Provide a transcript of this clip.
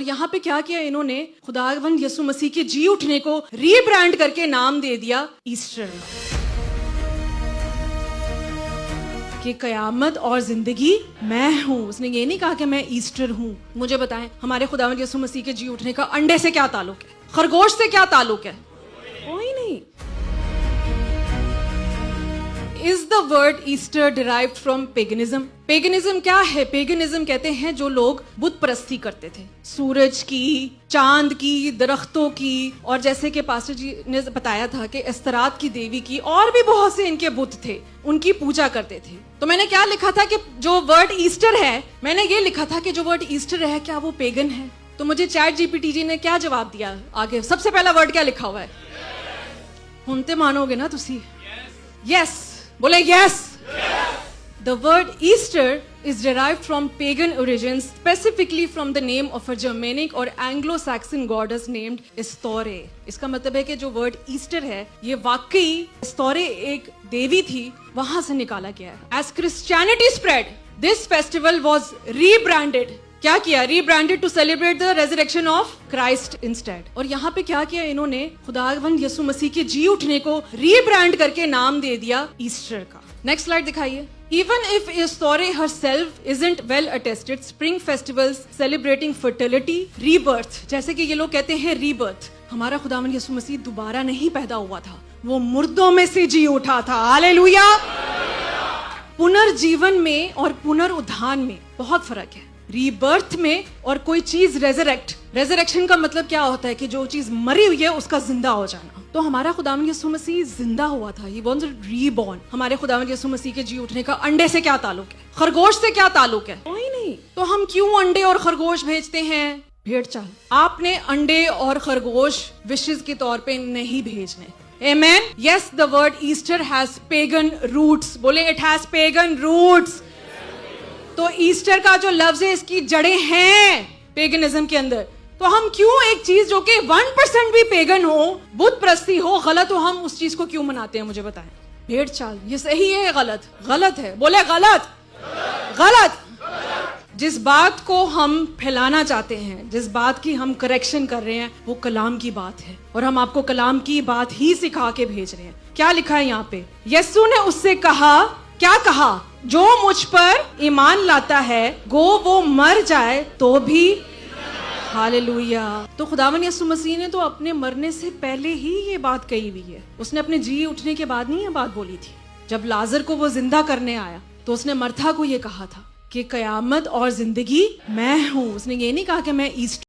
और यहाँ पे क्या किया इन्होंने, खुदावंद यीशु मसीह के जी उठने को रीब्रांड करके नाम दे दिया ईस्टर कि कयामत और जिंदगी मैं हूँ। उसने ये नहीं कहा कि मैं ईस्टर हूँ। मुझे बताएं, हमारे खुदावंद यीशु मसीह के जी उठने का अंडे से क्या ताल्लुक है, खरगोश से क्या ताल्लुक है? कोई नहीं। Is the word Easter derived from paganism? Paganism क्या है? पेगनिज्म कहते हैं जो लोग बुत परस्ती करते थे, सूरज की, चांद की, दरख्तों की, और जैसे कि पास्टर जी ने बताया था कि एस्तरात की देवी की, और भी बहुत से इनके बुत थे, उनकी पूजा करते थे। तो मैंने क्या लिखा था कि जो वर्ड ईस्टर है, मैंने ये लिखा था कि जो वर्ड ईस्टर है क्या वो पेगन है? तो मुझे चैट जीपीटी जी ने क्या जवाब दिया? आगे सबसे पहला वर्ड क्या लिखा हुआ है? सुनते मानोगे ना तुसी? यस, बोले yes. The word Easter is derived from pagan origins, specifically from the name of a Germanic or Anglo-Saxon goddess named Istore. इसका मतलब है कि जो वर्ड ईस्टर है ये वाकई इस्तोरे एक देवी थी, वहां से निकाला गया है। As Christianity spread, this festival was rebranded. क्या किया? Rebranded to celebrate the resurrection of Christ instead. और यहाँ पे क्या किया इन्होंने, खुदावंद यीशु मसीह के जी उठने को रीब्रांड करके नाम दे दिया ईस्टर का। नेक्स्ट स्लाइड दिखाइए। Even if Istore herself isn't well attested, spring festivals celebrating fertility, rebirth, जैसे कि ये लोग कहते हैं rebirth, हमारा खुदावंद यीशु मसीह दोबारा नहीं पैदा हुआ था, वो मुर्दों में से जी उठा था। हालेलुया। पुनर्जीवन में और पुनरुत्थान में बहुत फर्क है। रीबर्थ में और कोई चीज रेजरेक्शन का मतलब क्या होता है कि जो चीज मरी हुई है उसका जिंदा हो जाना। तो हमारा खुदावंद यीशु मसीह जिंदा हुआ था, ही वाज रीबॉर्न। हमारे खुदावंद यीशु मसीह के जी उठने का अंडे से क्या ताल्लुक है, खरगोश से क्या ताल्लुक है? कोई नहीं। तो हम क्यों अंडे और खरगोश भेजते हैं? भेड़ चाल। आपने अंडे और खरगोश विशेष के तौर पे नहीं भेजने। Amen? Yes, the word Easter has pagan roots. बोले it has pagan roots. तो ईस्टर का जो लफ्ज है इसकी जड़ें हैं पेगनिज्म के अंदर। तो हम क्यों एक चीज जो कि 1% भी पेगन हो, बुत प्रस्ती हो, गलत हो, हम उस चीज को क्यों मनाते हैं? मुझे बताएं। भेड़ चाल, ये सही है गलत? गलत है। बोले गलत। गलत। जिस बात को हम फैलाना चाहते हैं, जिस बात की हम करेक्शन कर रहे हैं, वो कलाम की बात है और हम आपको कलाम की बात ही सिखा के भेज रहे हैं। क्या लिखा है यहाँ पे? यीशु ने उससे कहा, क्या कहा? जो मुझ पर ईमान लाता है गो वो मर जाए तो भी। हालेलुया। तो खुदावंद यीशु मसीह ने तो अपने मरने से पहले ही ये बात कही हुई है। उसने अपने जी उठने के बाद नहीं ये बात बोली थी। जब लाजर को वो जिंदा करने आया तो उसने मर्था को ये कहा था कि कयामत और जिंदगी मैं हूँ। उसने ये नहीं कहा कि मैं ईस्टर